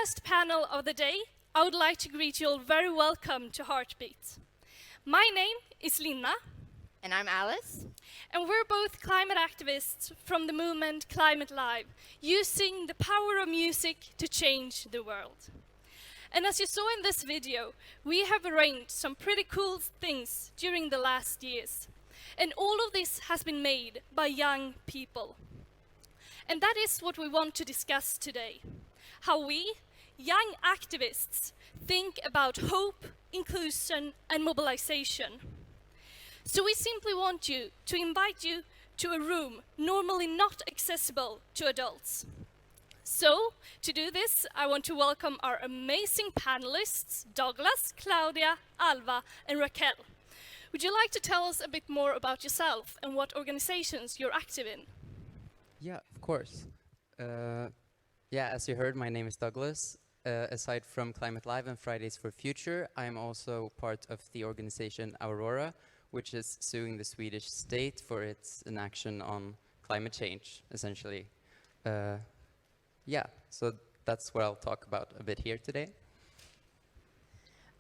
first panel of the day, I would like to greet you all very welcome to Heartbeat. My name is Linna. And I'm Alice. And we're both climate activists from the movement Climate Live, using the power of music to change the world. And as you saw in this video, we have arranged some pretty cool things during the last years. And all of this has been made by young people. And that is what we want to discuss today. How we, young activists, think about hope, inclusion, and mobilization. So we simply want to invite you to a room normally not accessible to adults. So, to do this, I want to welcome our amazing panelists, Douglas, Claudia, Alva, and Raquel. Would you like to tell us a bit more about yourself and what organizations you're active in? Yeah, of course. As you heard, my name is Douglas. Aside from Climate Live and Fridays for Future, I am also part of the organization Aurora, which is suing the Swedish state for its inaction on climate change, essentially. So that's what I'll talk about a bit here today.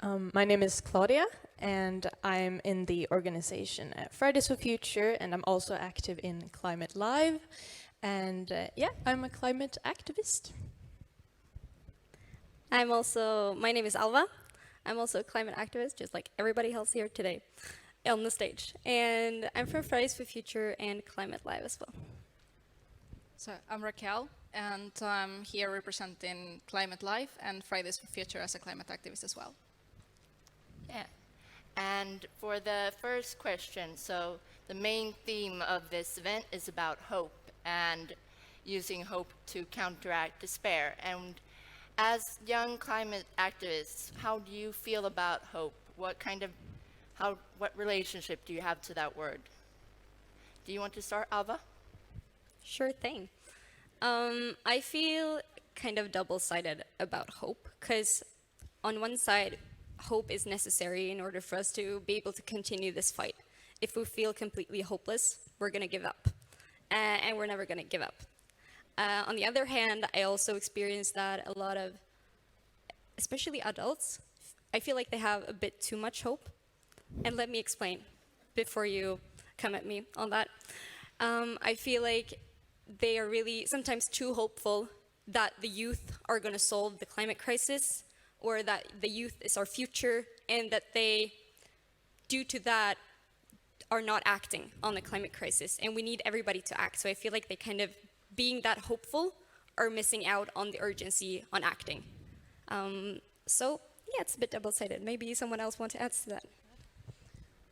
My name is Claudia, and I'm in the organization Fridays for Future, and I'm also active in Climate Live. And I'm a climate activist. My name is Alva. I'm also a climate activist, just like everybody else here today on the stage. And I'm from Fridays for Future and Climate Live as well. So I'm Raquel, and I'm here representing Climate Live and Fridays for Future as a climate activist as well. Yeah. And for the first question, so the main theme of this event is about hope and using hope to counteract despair. And as young climate activists, how do you feel about hope? What relationship do you have to that word? Do you want to start, Alva? Sure thing. I feel kind of double-sided about hope, because on one side, hope is necessary in order for us to be able to continue this fight. If we feel completely hopeless, we're going to give up. And we're never going to give up. On the other hand, I also experienced that a lot of, especially adults, I feel like they have a bit too much hope. And let me explain before you come at me on that. I feel like they are really sometimes too hopeful that the youth are going to solve the climate crisis, or that the youth is our future, and that they, due to that, are not acting on the climate crisis. And we need everybody to act. So I feel like they kind of, being that hopeful, are missing out on the urgency on acting. It's a bit double-sided. Maybe someone else wants to add to that.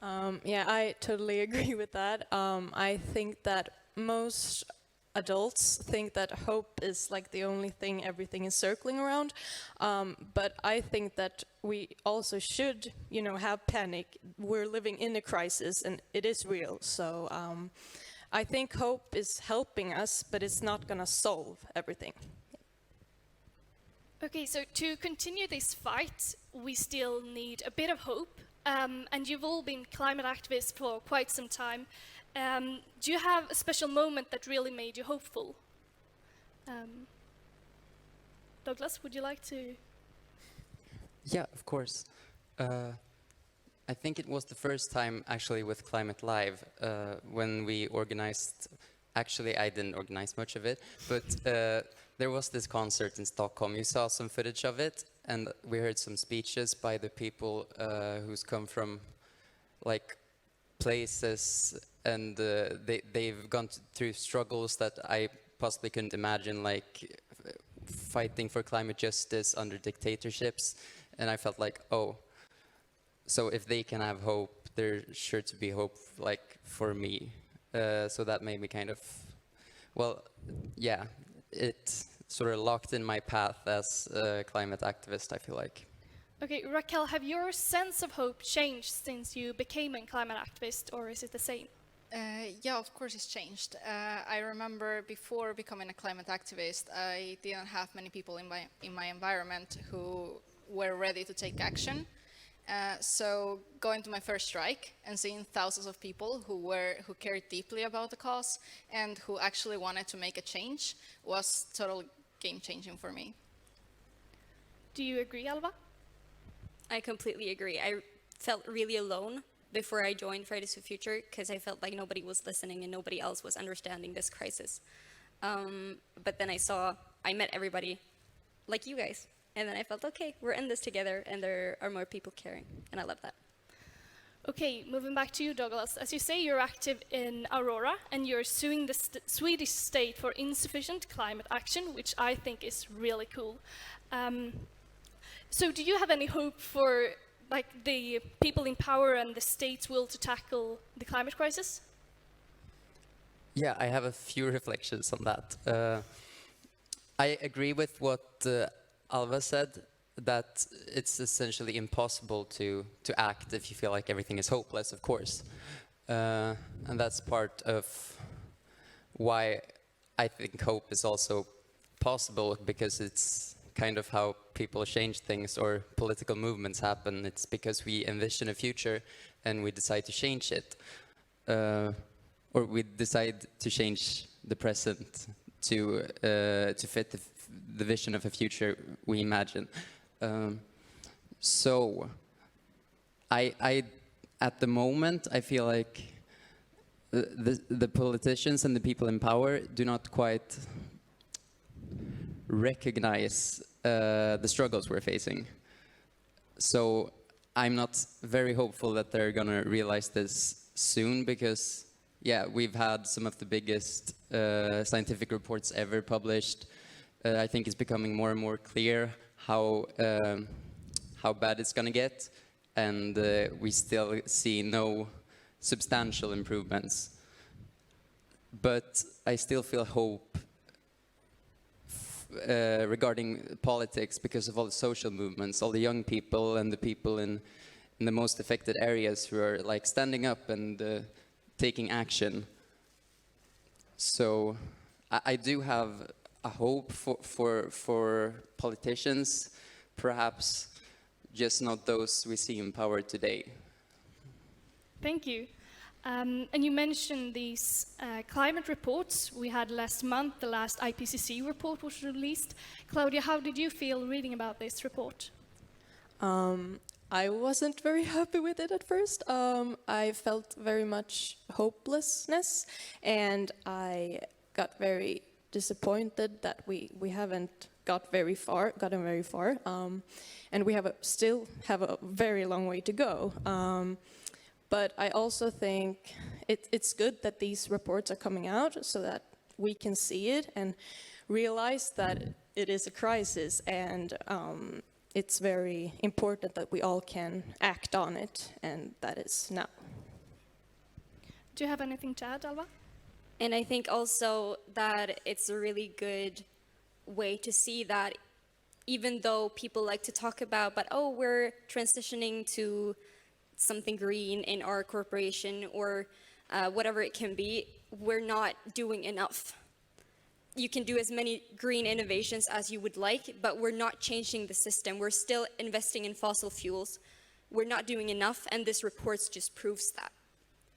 I totally agree with that. I think that most adults think that hope is like the only thing everything is circling around. But I think that we also should, have panic. We're living in a crisis and it is real. So I think hope is helping us, but it's not going to solve everything. Okay, so to continue this fight, we still need a bit of hope. And you've all been climate activists for quite some time. Do you have a special moment that really made you hopeful? Douglas, would you like to? Yeah, of course. I think it was the first time actually with Climate Live when we organized. Actually, I didn't organize much of it, but there was this concert in Stockholm. You saw some footage of it, and we heard some speeches by the people who's come from like places, and they've gone through struggles that I possibly couldn't imagine, like fighting for climate justice under dictatorships. And I felt like, oh, so if they can have hope, there's sure to be hope, like, for me. So that made me kind of, it sort of locked in my path as a climate activist, I feel like. Okay, Raquel, have your sense of hope changed since you became a climate activist, or is it the same? Of course it's changed. I remember before becoming a climate activist, I didn't have many people in my environment who were ready to take action. So going to my first strike and seeing thousands of people who cared deeply about the cause and who actually wanted to make a change was total game-changing for me. Do you agree, Alva? I completely agree. I felt really alone before I joined Fridays for Future because I felt like nobody was listening and nobody else was understanding this crisis. But then I met everybody like you guys. And then I felt, okay, we're in this together and there are more people caring. And I love that. Okay, moving back to you, Douglas. As you say, you're active in Aurora and you're suing the Swedish state for insufficient climate action, which I think is really cool. So do you have any hope for the people in power and the state's will to tackle the climate crisis? Yeah, I have a few reflections on that. I agree with what Alva said, that it's essentially impossible to act if you feel like everything is hopeless, of course. And that's part of why I think hope is also possible, because it's kind of how people change things or political movements happen. It's because we envision a future and we decide to change it. Or we decide to change the present to fit the vision of a future we imagine. So I at the moment, I feel like the politicians and the people in power do not quite recognize the struggles we're facing. So I'm not very hopeful that they're gonna realize this soon, because yeah, we've had some of the biggest scientific reports ever published. I think it's becoming more and more clear how bad it's gonna get, and we still see no substantial improvements. But I still feel hope regarding politics, because of all the social movements, all the young people and the people in the most affected areas who are like standing up and taking action. So I do have a hope for politicians, perhaps just not those we see in power today. Thank you. And you mentioned these climate reports we had last month. The last IPCC report was released. Claudia, how did you feel reading about this report? I wasn't very happy with it at first. I felt very much hopelessness, and I got very disappointed that we haven't gotten very far, and we still have a very long way to go. But I also think it's good that these reports are coming out so that we can see it and realize that it is a crisis, and it's very important that we all can act on it, and that is now. Do you have anything to add, Alva? And I think also that it's a really good way to see that even though people like to talk about, but oh, we're transitioning to something green in our corporation or whatever it can be, we're not doing enough. You can do as many green innovations as you would like, but we're not changing the system. We're still investing in fossil fuels. We're not doing enough, and this report just proves that.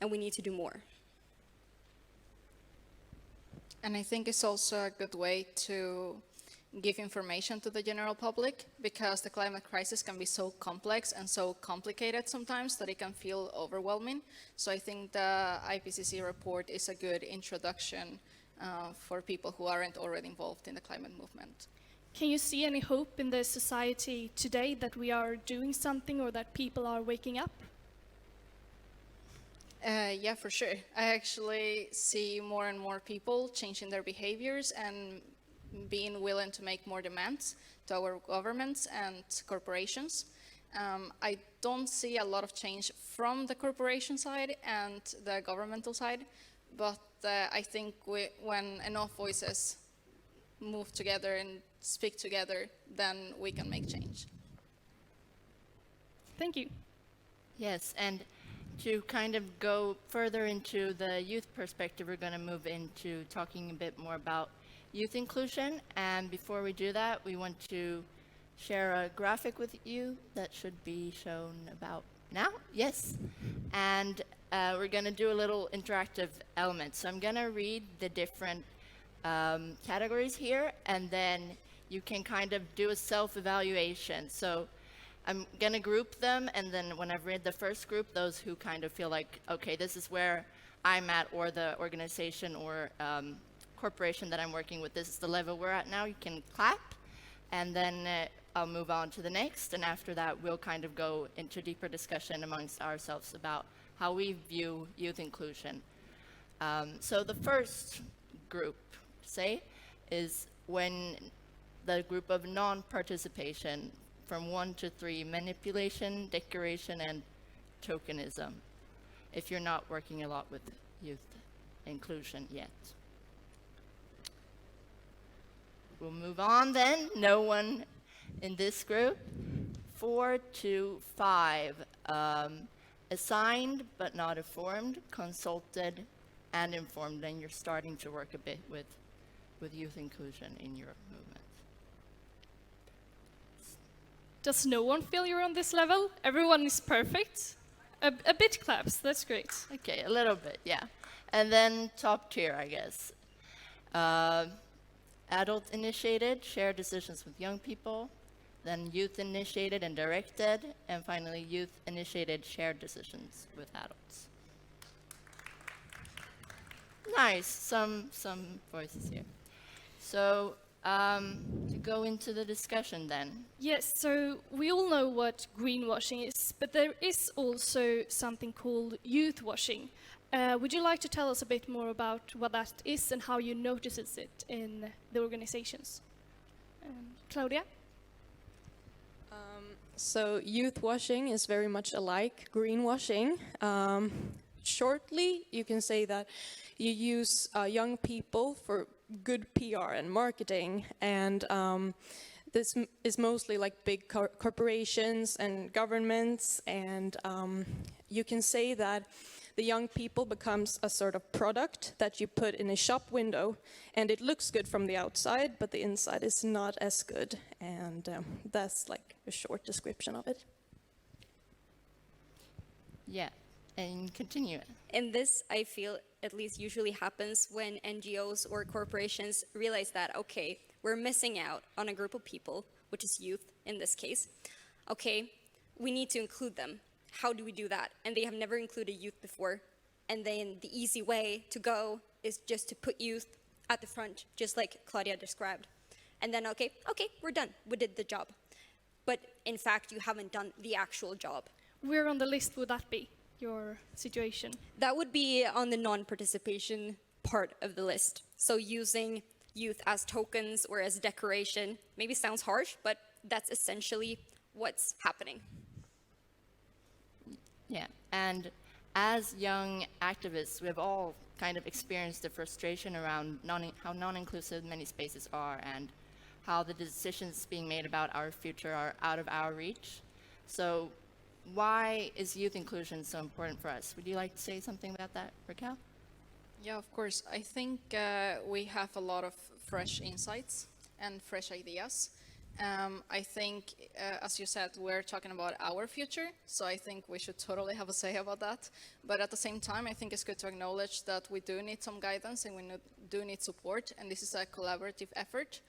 And we need to do more. And I think it's also a good way to give information to the general public, because the climate crisis can be so complex and so complicated sometimes that it can feel overwhelming. So I think the IPCC report is a good introduction for people who aren't already involved in the climate movement. Can you see any hope in the society today that we are doing something or that people are waking up? Yeah, for sure. I actually see more and more people changing their behaviors and being willing to make more demands to our governments and corporations. I don't see a lot of change from the corporation side and the governmental side, but I think when enough voices move together and speak together, then we can make change. Thank you. Yes, and to kind of go further into the youth perspective, we're going to move into talking a bit more about youth inclusion. And before we do that, we want to share a graphic with you that should be shown about now. Yes. And we're going to do a little interactive element. So I'm going to read the different categories here, and then you can kind of do a self-evaluation. So I'm going to group them, and then when I've read the first group, those who kind of feel like, okay, this is where I'm at, or the organization or corporation that I'm working with, this is the level we're at now, you can clap, and then I'll move on to the next, and after that we'll kind of go into deeper discussion amongst ourselves about how we view youth inclusion. So the first group, say, is when the group of non-participation, from 1 to 3, manipulation, decoration, and tokenism, if you're not working a lot with youth inclusion yet. We'll move on then. No one in this group. 4 to 5, assigned but not informed, consulted, and informed. Then you're starting to work a bit with youth inclusion in your movement. Does no one feel you're on this level? Everyone is perfect? A bit claps, that's great. Okay, a little bit, yeah. And then top tier, I guess. Adult-initiated, shared decisions with young people. Then youth-initiated and directed. And finally, youth-initiated, shared decisions with adults. Nice, some voices here. So, to go into the discussion then. Yes, so we all know what greenwashing is, but there is also something called youth washing. Would you like to tell us a bit more about what that is and how you notice it in the organizations? Claudia? So youth washing is very much alike greenwashing. Shortly, you can say that you use young people for good PR and marketing, and this is mostly like big corporations and governments, and you can say that the young people becomes a sort of product that you put in a shop window, and it looks good from the outside, but the inside is not as good, and that's like a short description of it. Yeah, and continue. And this, I feel, at least usually happens when NGOs or corporations realize that, okay, we're missing out on a group of people, which is youth in this case. Okay, we need to include them. How do we do that? And they have never included youth before. And then the easy way to go is just to put youth at the front, just like Claudia described. And then, okay, we're done. We did the job. But in fact, you haven't done the actual job. Where on the list would that be, your situation? That would be on the non-participation part of the list. So using youth as tokens or as decoration maybe sounds harsh, but that's essentially what's happening. Yeah, and as young activists, we've all kind of experienced the frustration around how non-inclusive many spaces are, and how the decisions being made about our future are out of our reach. So why is youth inclusion so important for us? Would you like to say something about that, Raquel? Yeah, of course. I think we have a lot of fresh insights and fresh ideas. I think, as you said, we're talking about our future, so I think we should totally have a say about that. But at the same time, I think it's good to acknowledge that we do need some guidance and we do need support, and this is a collaborative effort.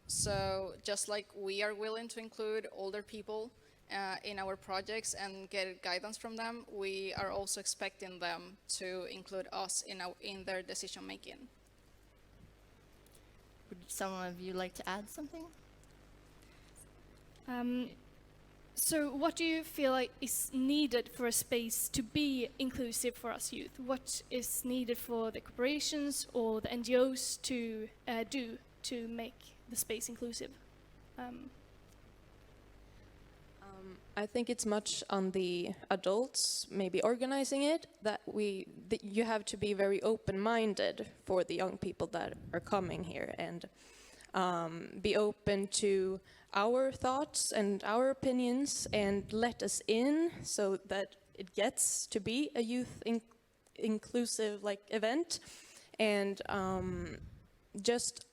So just like we are willing to include older people in our projects and get guidance from them, we are also expecting them to include us in their decision making. Would some of you like to add something? So what do you feel like is needed for a space to be inclusive for us youth? What is needed for the corporations or the NGOs to do to make the space inclusive? I think it's much on the adults, maybe organizing it, that you have to be very open-minded for the young people that are coming here, and be open to our thoughts and our opinions and let us in so that it gets to be a youth inclusive like event, and just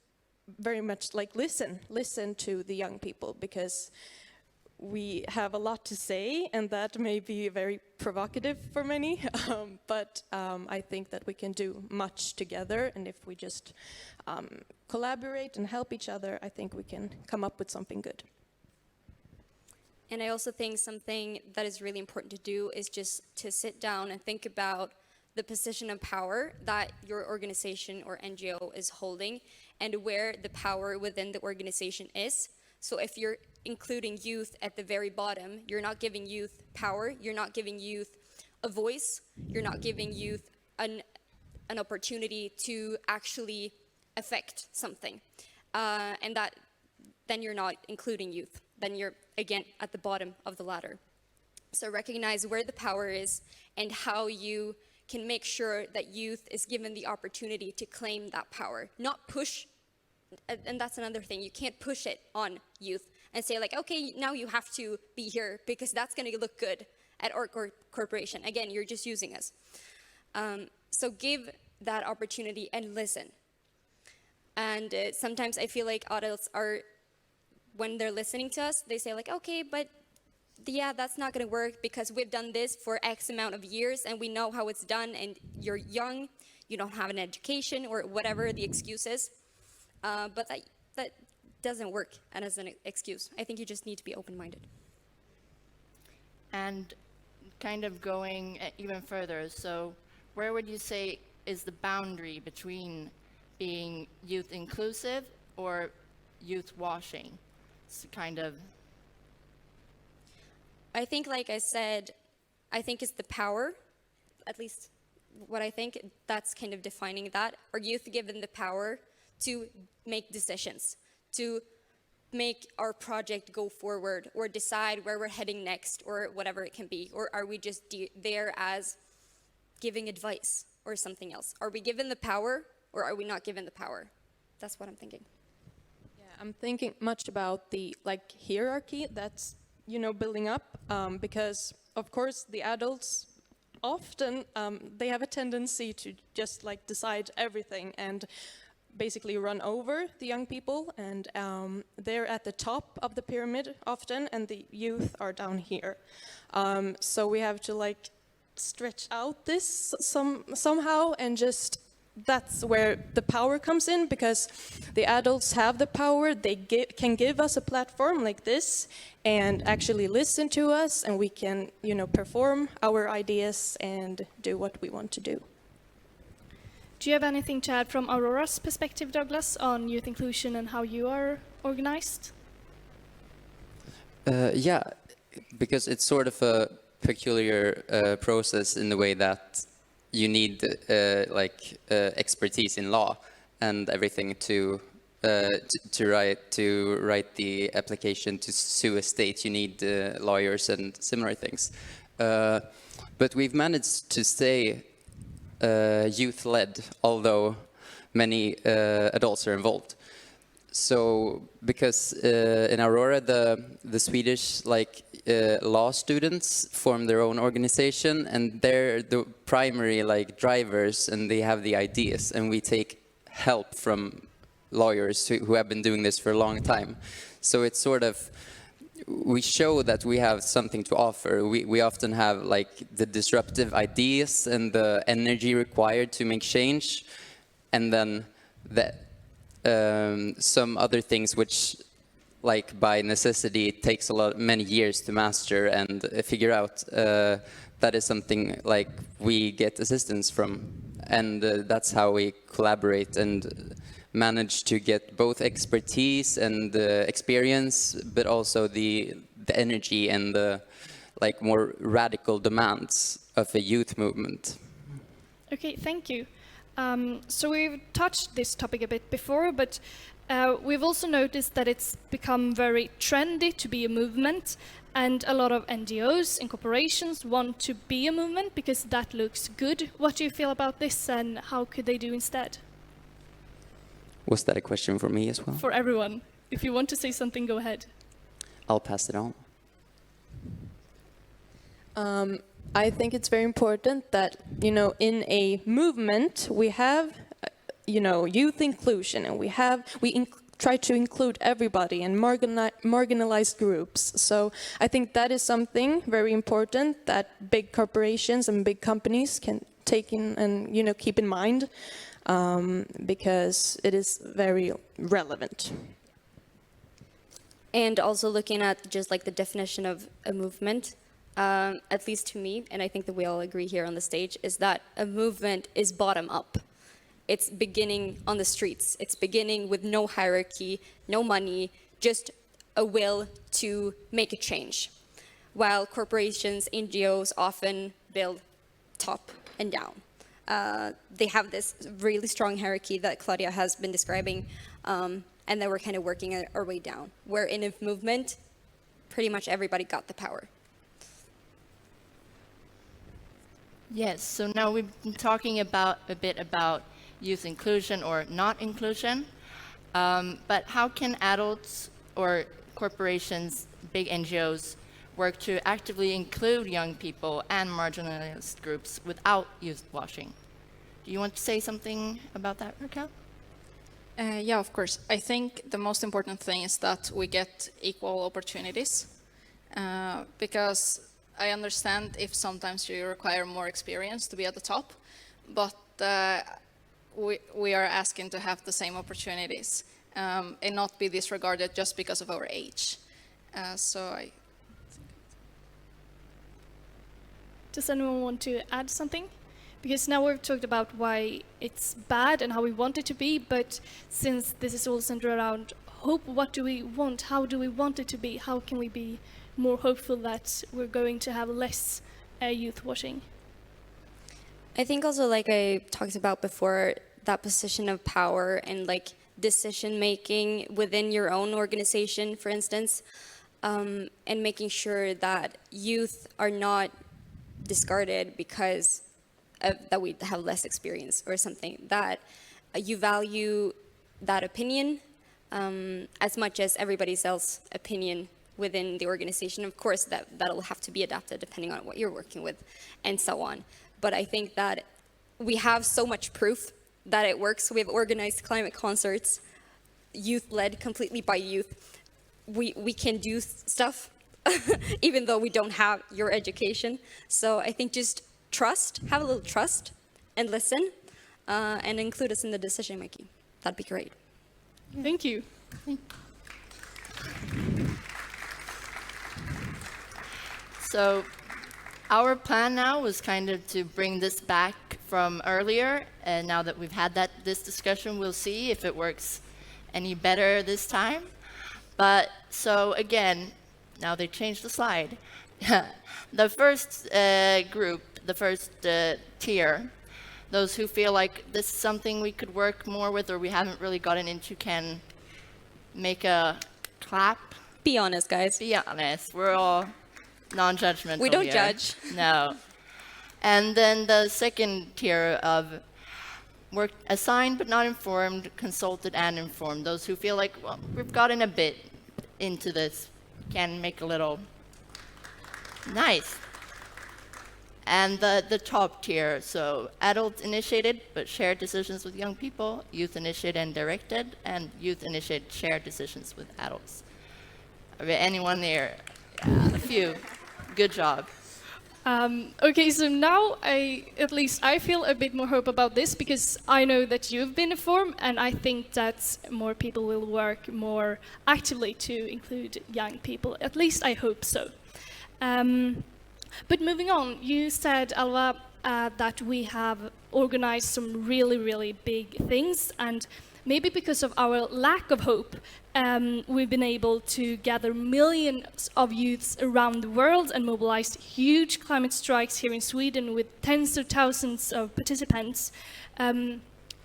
very much like listen to the young people, because we have a lot to say, and that may be very provocative for many, but I think that we can do much together, and if we just collaborate and help each other, I think we can come up with something good. And I also think something that is really important to do is just to sit down and think about the position of power that your organization or NGO is holding and where the power within the organization is. So if you're including youth at the very bottom, you're not giving youth power, you're not giving youth a voice, you're not giving youth an opportunity to actually affect something. And that then you're not including youth. Then you're, again, at the bottom of the ladder. So recognize where the power is and how you can make sure that youth is given the opportunity to claim that power, not push. And that's another thing, you can't push it on youth and say like, okay, now you have to be here because that's gonna look good at our corporation. Again, you're just using us. So give that opportunity and listen. And sometimes I feel like adults are, when they're listening to us, they say like, okay, but yeah, that's not gonna work because we've done this for X amount of years and we know how it's done and you're young, you don't have an education or whatever the excuse is. But that doesn't work as an excuse. I think you just need to be open-minded. And kind of going even further, so where would you say is the boundary between being youth inclusive or youth washing? It's kind of... I think, like I said, I think it's the power, at least what I think, that's kind of defining that. Are youth given the power to make decisions, to make our project go forward, or decide where we're heading next, or whatever it can be? Or are we just there as giving advice or something else? Are we given the power, or are we not given the power? That's what I'm thinking. Yeah, I'm thinking much about the hierarchy that's building up, because of course the adults often they have a tendency to just decide everything and basically run over the young people, and they're at the top of the pyramid often, and the youth are down here. So we have to stretch out this somehow, and just that's where the power comes in, because the adults have the power. They can give us a platform like this and actually listen to us, and we can perform our ideas and do what we want to do. Do you have anything to add from Aurora's perspective, Douglas, on youth inclusion and how you are organized? Yeah, because it's sort of a peculiar process in the way that you need expertise in law and everything to write the application to sue a state. You need lawyers and similar things. But we've managed to stay youth-led, although many adults are involved. So, because in Aurora, the Swedish law students form their own organization, and they're the primary drivers, and they have the ideas, and we take help from lawyers who have been doing this for a long time. So it's sort of, we show that we have something to offer. We often have the disruptive ideas and the energy required to make change, and then some other things which by necessity it takes many years to master and figure out. That is something we get assistance from, and that's how we collaborate and manage to get both expertise and experience, but also the energy and the more radical demands of a youth movement. Okay, thank you. So we've touched this topic a bit before, but we've also noticed that it's become very trendy to be a movement, and a lot of NGOs and corporations want to be a movement because that looks good. What do you feel about this, and how could they do instead? Was that a question for me as well? For everyone. If you want to say something, go ahead. I'll pass it on. I think it's very important that, in a movement, we have, youth inclusion, and we try to include everybody and marginalized groups. So I think that is something very important that big corporations and big companies can take in and keep in mind, because it is very relevant. And also looking at just like the definition of a movement, at least to me, and I think that we all agree here on the stage, is that a movement is bottom up. It's beginning on the streets. It's beginning with no hierarchy, no money, just a will to make a change. While corporations, NGOs often build top and down. They have this really strong hierarchy that Claudia has been describing, and then we're kind of working our way down. Where in a movement, pretty much everybody got the power. Yes, so now we've been talking a bit about youth inclusion or not inclusion, but how can adults or corporations, big NGOs, work to actively include young people and marginalized groups without youth washing? Do you want to say something about that, Raquel? Yeah, of course. I think the most important thing is that we get equal opportunities, because I understand if sometimes you require more experience to be at the top, but we are asking to have the same opportunities and not be disregarded just because of our age. Does anyone want to add something? Because now we've talked about why it's bad and how we want it to be, but since this is all centered around hope, what do we want? How do we want it to be? How can we be more hopeful that we're going to have less youth washing? I think also, like I talked about before, that position of power and like decision making within your own organization, for instance, and making sure that youth are not discarded because that we have less experience or something, that you value that opinion as much as everybody else's opinion within the organization. Of course, that'll have to be adapted depending on what you're working with and so on. But I think that we have so much proof that it works. We have organized climate concerts, youth-led completely by youth. We can do stuff even though we don't have your education. So I think just trust, have a little trust, and listen, and include us in the decision making. That'd be great. Thank you. So our plan now was kind of to bring this back from earlier, and now that we've had this discussion, we'll see if it works any better this time. But so again, now they changed the slide. The first group, the first tier, those who feel like this is something we could work more with or we haven't really gotten into, can make a clap. Be honest, guys. Be honest. We're all non-judgmental. We don't here. judge. No. And then the second tier of work assigned but not informed, consulted and informed. Those who feel like, well, we've gotten a bit into this, can make a little nice. And the top tier, so adult-initiated but shared decisions with young people, youth-initiated and directed, and youth-initiated shared decisions with adults. Anyone there? Yeah, a few. Good job. Okay, so now at least I feel a bit more hope about this, because I know that you've been informed, and I think that more people will work more actively to include young people. At least I hope so. But moving on, you said, Alva, that we have organized some really, really big things, and maybe because of our lack of hope, we've been able to gather millions of youths around the world and mobilize huge climate strikes here in Sweden with tens of thousands of participants.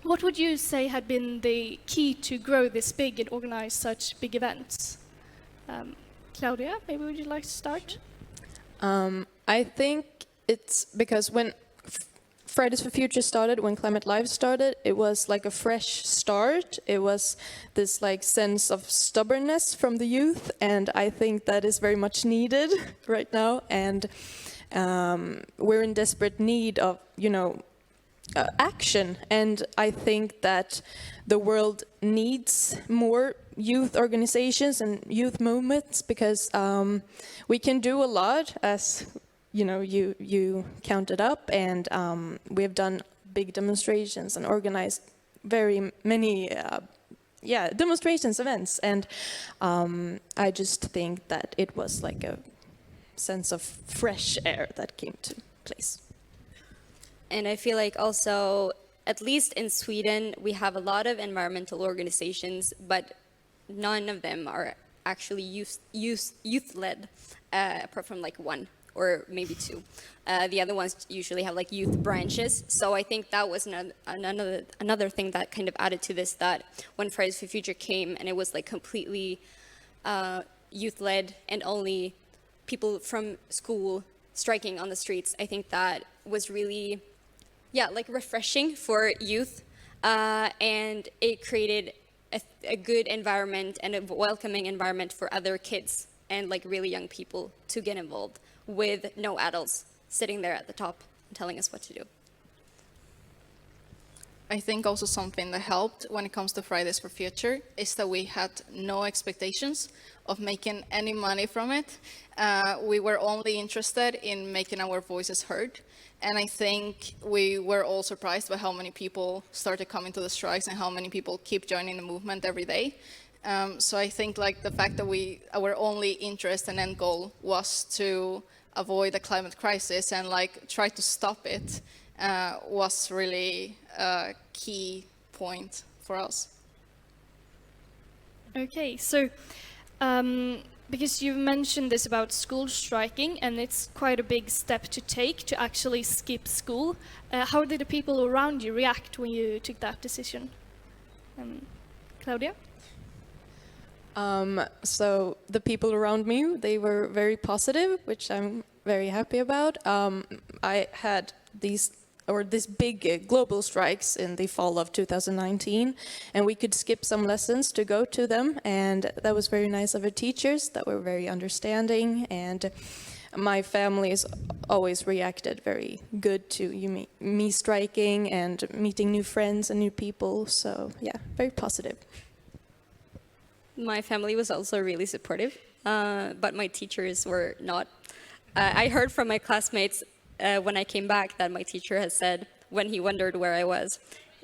What would you say had been the key to grow this big and organize such big events? Claudia, maybe would you like to start? I think it's because when Fridays for Future started, when Climate Live started, it was like a fresh start. It was this like sense of stubbornness from the youth, and I think that is very much needed right now. And we're in desperate need of, action. And I think that the world needs more youth organizations and youth movements, because we can do a lot, as you counted up, and we have done big demonstrations and organized very many demonstrations, events, and I just think that it was like a sense of fresh air that came to place. And I feel like also, at least in Sweden, we have a lot of environmental organizations, but none of them are actually youth-led, apart from like one or maybe two. The other ones usually have like youth branches. So I think that was another thing that kind of added to this, that when Fridays for Future came and it was like completely youth-led and only people from school striking on the streets, I think that was really, like refreshing for youth. And it created a good environment and a welcoming environment for other kids and like really young people to get involved, with no adults sitting there at the top and telling us what to do. I think also something that helped when it comes to Fridays for Future is that we had no expectations of making any money from it. We were only interested in making our voices heard. And I think we were all surprised by how many people started coming to the strikes and how many people keep joining the movement every day. So I think like the fact that our only interest and end goal was to avoid the climate crisis and like try to stop it was really a key point for us. Okay, so because you mentioned this about school striking, and it's quite a big step to take to actually skip school. How did the people around you react when you took that decision? Claudia? So the people around me, they were very positive, which I'm very happy about. I had this big global strikes in the fall of 2019, and we could skip some lessons to go to them, and that was very nice of our teachers that were very understanding, and my family has always reacted very good to me striking and meeting new friends and new people, so yeah, very positive. My family was also really supportive, but my teachers were not. I heard from my classmates when I came back that my teacher had said, when he wondered where I was,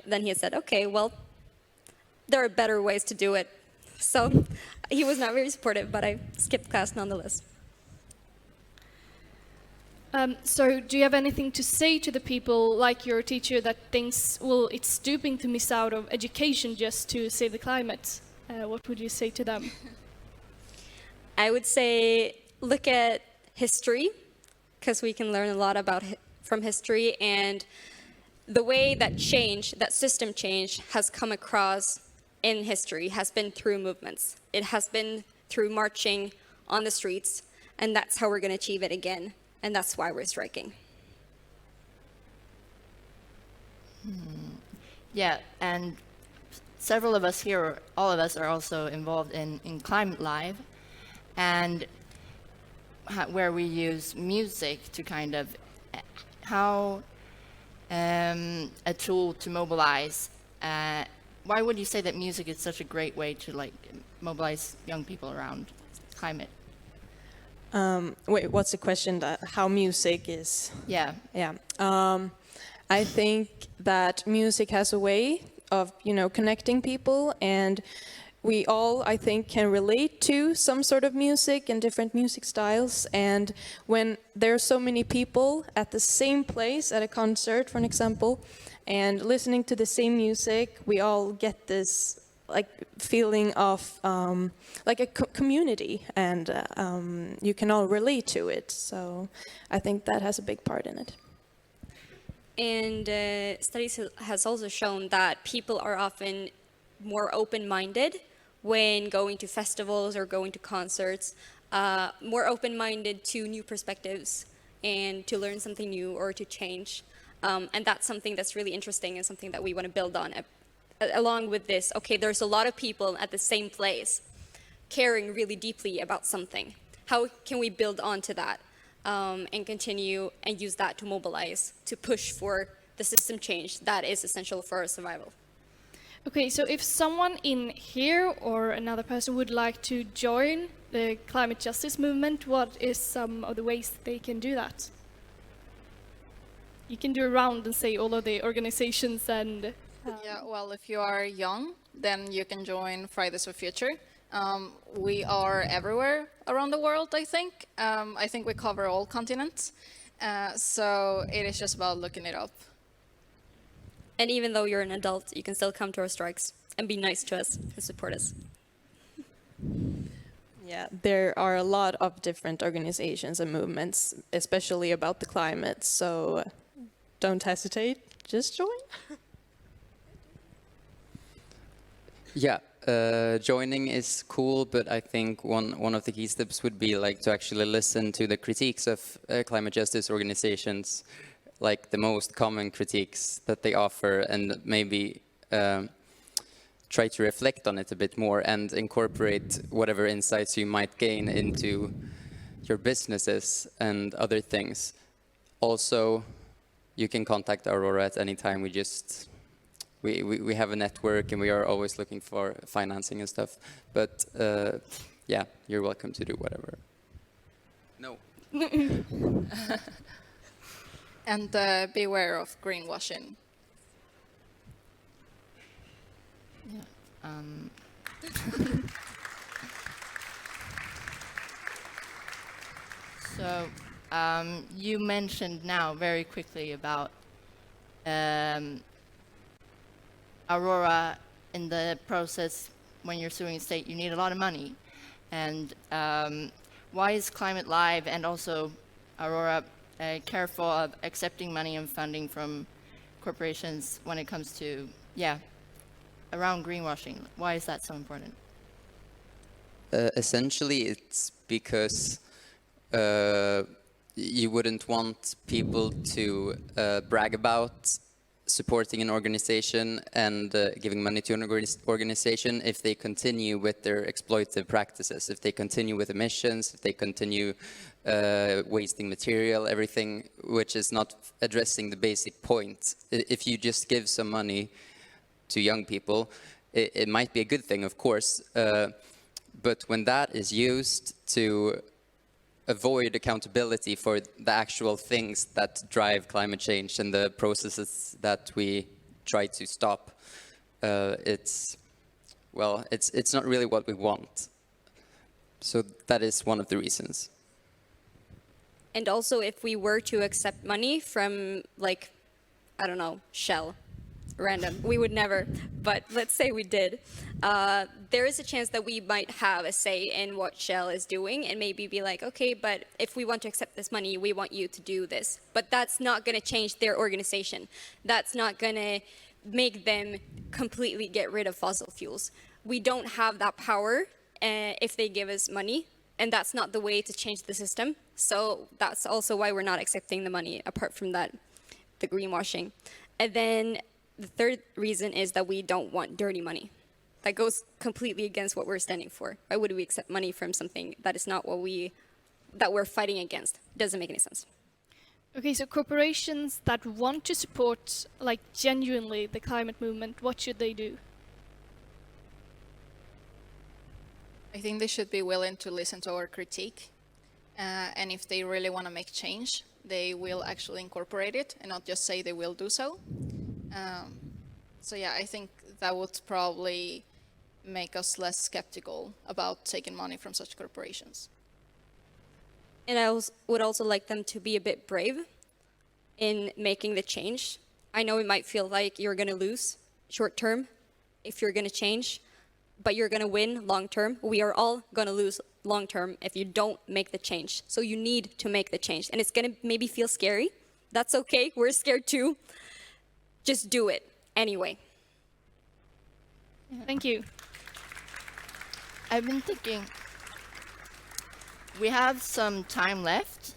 then he had said, okay, well, there are better ways to do it. So he was not very supportive, but I skipped class nonetheless. So do you have anything to say to the people like your teacher that thinks, well, it's stupid to miss out of education just to save the climate? What would you say to them? I would say look at history, because we can learn a lot from history, and the way that system change has come across in history has been through movements. It has been through marching on the streets, and that's how we're going to achieve it again, and that's why we're striking. Yeah, and several of us here, all of us, are also involved in Climate Live, and where we use music to kind of a tool to mobilize. Why would you say that music is such a great way to like mobilize young people around climate? Wait, what's the question? How music is? Yeah. Yeah. I think that music has a way of, connecting people, and we all, I think, can relate to some sort of music and different music styles. And when there are so many people at the same place at a concert, for an example, and listening to the same music, we all get this like feeling of like a community, and you can all relate to it. So I think that has a big part in it. And studies has also shown that people are often more open-minded when going to festivals or going to concerts, more open-minded to new perspectives and to learn something new or to change. And that's something that's really interesting and something that we want to build on. Along with this, okay, there's a lot of people at the same place caring really deeply about something. How can we build onto that and continue and use that to mobilize, to push for the system change that is essential for our survival. Okay, so if someone in here or another person would like to join the climate justice movement, what is some of the ways that they can do that? You can do a round and say all of the organizations and... Yeah, well, if you are young, then you can join Fridays for Future. We are everywhere around the world, I think. I think we cover all continents. So it is just about looking it up. And even though you're an adult, you can still come to our strikes and be nice to us and support us. Yeah, there are a lot of different organizations and movements, especially about the climate, so don't hesitate, just join. Yeah, joining is cool, but I think one of the key steps would be like to actually listen to the critiques of climate justice organizations, like the most common critiques that they offer, and maybe try to reflect on it a bit more and incorporate whatever insights you might gain into your businesses and other things. Also, you can contact Aurora at any time. We have a network and we are always looking for financing and stuff. But yeah, you're welcome to do whatever. No. And beware of greenwashing. So you mentioned now very quickly about Aurora. In the process, when you're suing a state, you need a lot of money. And why is Climate Live and also Aurora careful of accepting money and funding from corporations when it comes to, around greenwashing? Why is that so important? Essentially, it's because you wouldn't want people to brag about supporting an organization and giving money to an organization if they continue with their exploitative practices, if they continue with emissions, if they continue wasting material, everything which is not addressing the basic point. If you just give some money to young people, it might be a good thing, of course, but when that is used to avoid accountability for the actual things that drive climate change and the processes that we try to stop, it's not really what we want. So that is one of the reasons. And also, if we were to accept money from, like, I don't know, Shell, random, we would never, but let's say we did, there is a chance that we might have a say in what Shell is doing and maybe be like, okay, but if we want to accept this money, we want you to do this. But that's not going to change their organization. That's not going to make them completely get rid of fossil fuels. We don't have that power if they give us money, and that's not the way to change the system. So that's also why we're not accepting the money, apart from that, the greenwashing. And then the third reason is that we don't want dirty money. That goes completely against what we're standing for. Why would we accept money from something that is not what we're fighting against? Doesn't make any sense. Okay, so corporations that want to support, like, genuinely the climate movement, what should they do? I think they should be willing to listen to our critique. And if they really want to make change, they will actually incorporate it and not just say they will do so. So yeah, I think that would probably make us less skeptical about taking money from such corporations. And I would also like them to be a bit brave in making the change. I know it might feel like you're going to lose short term if you're going to change, but you're going to win long term. We are all going to lose long term if you don't make the change. So you need to make the change. And it's going to maybe feel scary. That's okay. We're scared too. Just do it anyway. Thank you. I've been thinking, we have some time left,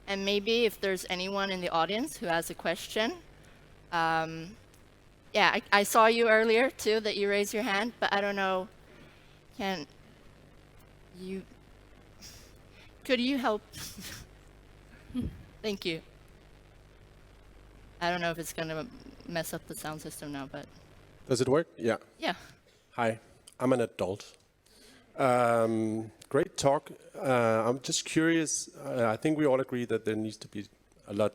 and maybe if there's anyone in the audience who has a question. I saw you earlier too, that you raised your hand, but I don't know, could you help? Thank you. I don't know if it's going to mess up the sound system now, but Does it work? Yeah. yeah. Hi, I'm an adult. Great talk. I'm just curious. I think we all agree that there needs to be a lot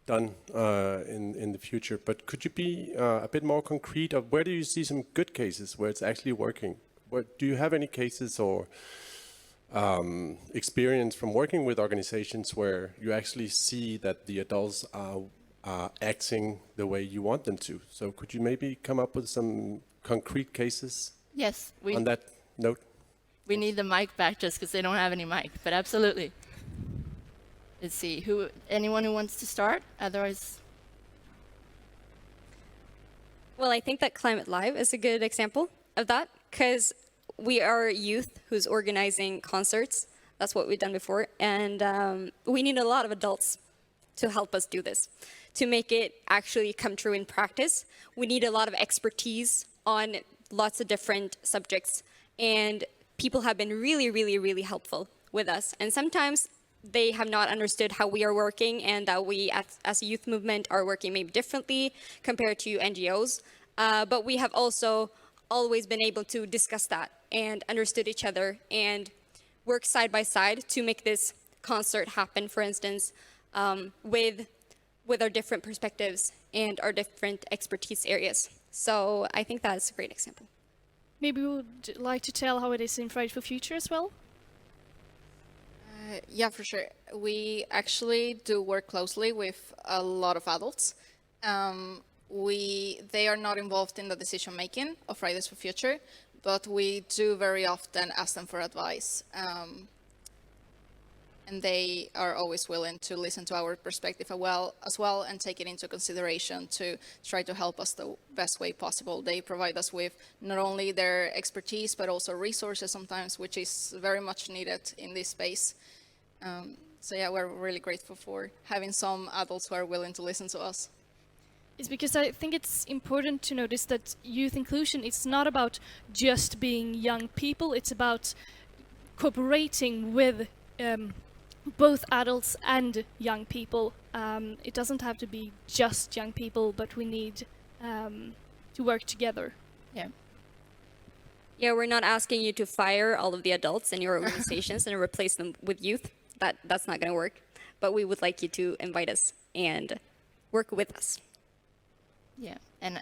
done in the future. But could you be a bit more concrete of where do you see some good cases where it's actually working? Do you have any cases or experience from working with organizations where you actually see that the adults are acting the way you want them to? So could you maybe come up with some concrete cases Yes, on that note? we need the mic back just because they don't have any mic, but absolutely. Let's see, anyone who wants to start? Otherwise, Well, I think that Climate Live is a good example of that, because we are youth who's organizing concerts. That's what we've done before. And we need a lot of adults to help us do this. To make it actually come true in practice, we need a lot of expertise on lots of different subjects. And people have been really, really, really helpful with us. And sometimes they have not understood how we are working, and that we as a youth movement are working maybe differently compared to NGOs. But we have also always been able to discuss that and understood each other and work side by side to make this concert happen, for instance, with our different perspectives and our different expertise areas. So I think that's a great example. Maybe you would like to tell how it is in For Future as well? Yeah, for sure. We actually do work closely with a lot of adults. They are not involved in the decision making of Fridays for Future, but we do very often ask them for advice. And they are always willing to listen to our perspective as well and take it into consideration to try to help us the best way possible. They provide us with not only their expertise, but also resources sometimes, which is very much needed in this space. So yeah, we're really grateful for having some adults who are willing to listen to us. It's because I think it's important to notice that youth inclusion is not about just being young people, it's about cooperating with both adults and young people. It doesn't have to be just young people, but we need to work together. yeah. Yeah, we're not asking you to fire all of the adults in your organizations and replace them with youth. That's not going to work. But we would like you to invite us and work with us. Yeah, and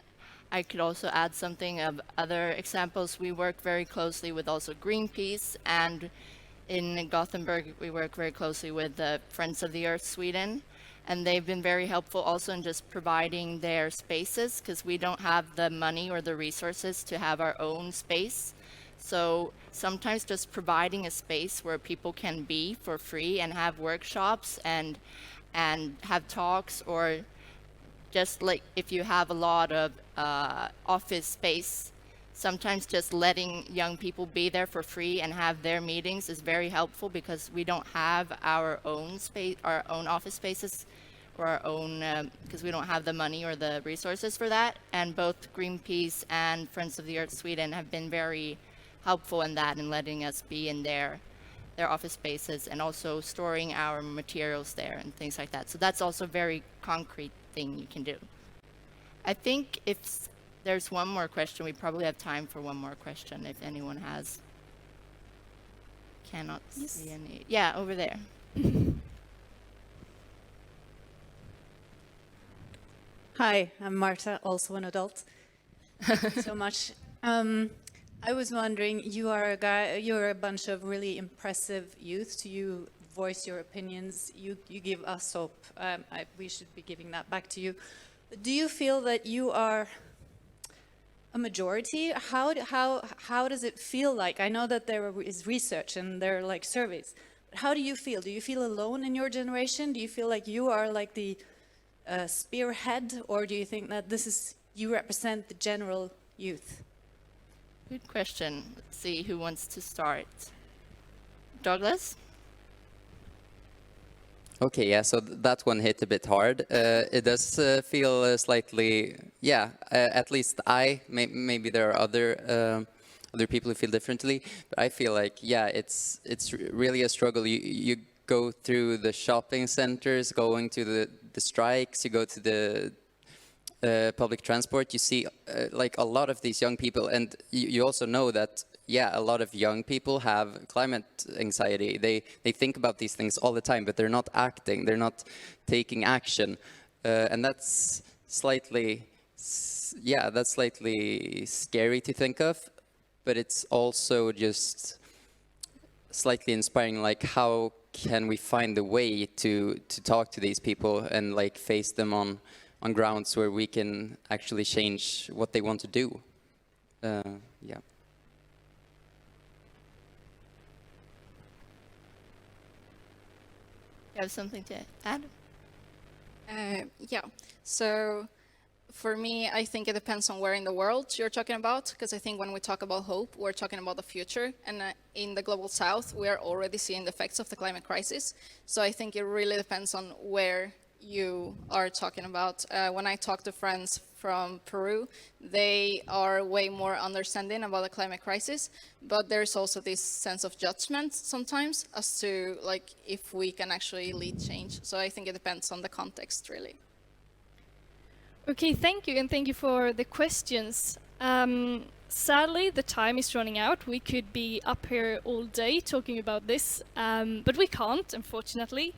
I could also add something of other examples. We work very closely with also Greenpeace, and in Gothenburg we work very closely with the Friends of the Earth Sweden, and they've been very helpful also in just providing their spaces, because we don't have the money or the resources to have our own space. So sometimes just providing a space where people can be for free and have workshops and have talks, or just like if you have a lot of office space, sometimes just letting young people be there for free and have their meetings is very helpful, because we don't have our own space, our own office spaces, or our own, because we don't have the money or the resources for that. And both Greenpeace and Friends of the Earth Sweden have been very helpful in that, in letting us be in their office spaces and also storing our materials there and things like that. So that's also a very concrete thing you can do. I think if there's one more question, we probably have time for one more question if anyone has. Cannot see any. Yeah, over there. Hi, I'm Marta, also an adult. Thank you so much. I was wondering, you're a bunch of really impressive youth. You voice your opinions. You give us hope. We should be giving that back to you. Do you feel that you are a majority? How does it feel like? I know that there is research and there are like surveys. But how do you feel? Do you feel alone in your generation? Do you feel like you are like the spearhead, or do you think that you represent the general youth? Good question. Let's see who wants to start. Douglas? Okay, yeah, so that one hit a bit hard. It does feel slightly, yeah, at least maybe there are other people who feel differently, but I feel like, yeah, it's really a struggle. You go through the shopping centers, going to the strikes, you go to the public transport, you see like a lot of these young people, and you also know that, yeah, a lot of young people have climate anxiety. They think about these things all the time, but they're not acting, they're not taking action. And that's slightly, that's slightly scary to think of, but it's also just slightly inspiring, like how can we find a way to talk to these people and like face them on grounds where we can actually change what they want to do. Yeah. You have something to add? Yeah, so for me, I think it depends on where in the world you're talking about, because I think when we talk about hope, we're talking about the future, and in the global south, we are already seeing the effects of the climate crisis. So I think it really depends on where you are talking about. When I talk to friends from Peru, they are way more understanding about the climate crisis, but there's also this sense of judgment sometimes as to like if we can actually lead change. So I think it depends on the context, really. Okay, thank you, and thank you for the questions. Sadly, the time is running out. We could be up here all day talking about this, but we can't, unfortunately.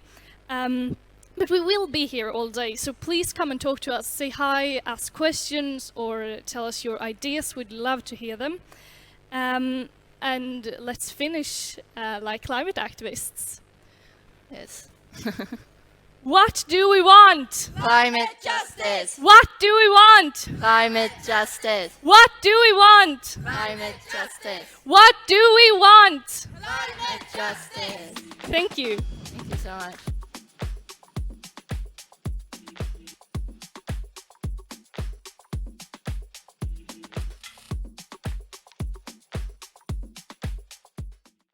But we will be here all day, so please come and talk to us. Say hi, ask questions, or tell us your ideas. We'd love to hear them. And let's finish like climate activists. Yes. What do we want? Climate justice. What do we want? Climate justice. What do we want? Climate justice. What do we want? Climate justice. Thank you. Thank you so much.